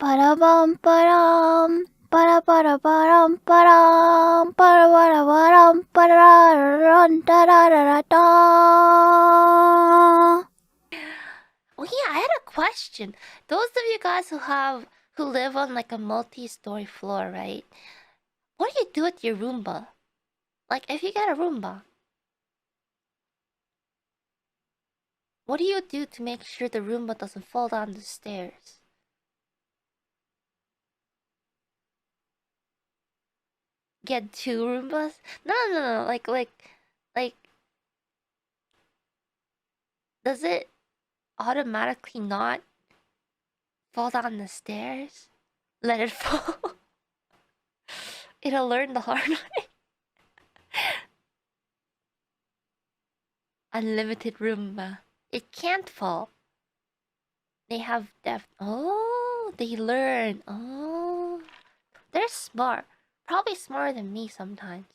Ba-da-bum, ba-dum. Ba-da-ba-da-ba-dum, ba-dum. Ba-da-ba-da-ba-dum, ba-da-da-da-dun, da-da-da-da-da. Oh yeah, I had a question. Those of you guys who live on like a multi-story floor, right? What do you do with your Roomba? Like if you get a Roomba, what do you do to make sure the Roomba doesn't fall down the stairs? Get two Roombas? No. Like, does it automatically not fall down the stairs? Let it fall. It'll learn the hard way. Unlimited Roomba. It can't fall. They have depth. Oh, they learn. Oh, they're smart. Probably smarter than me sometimes.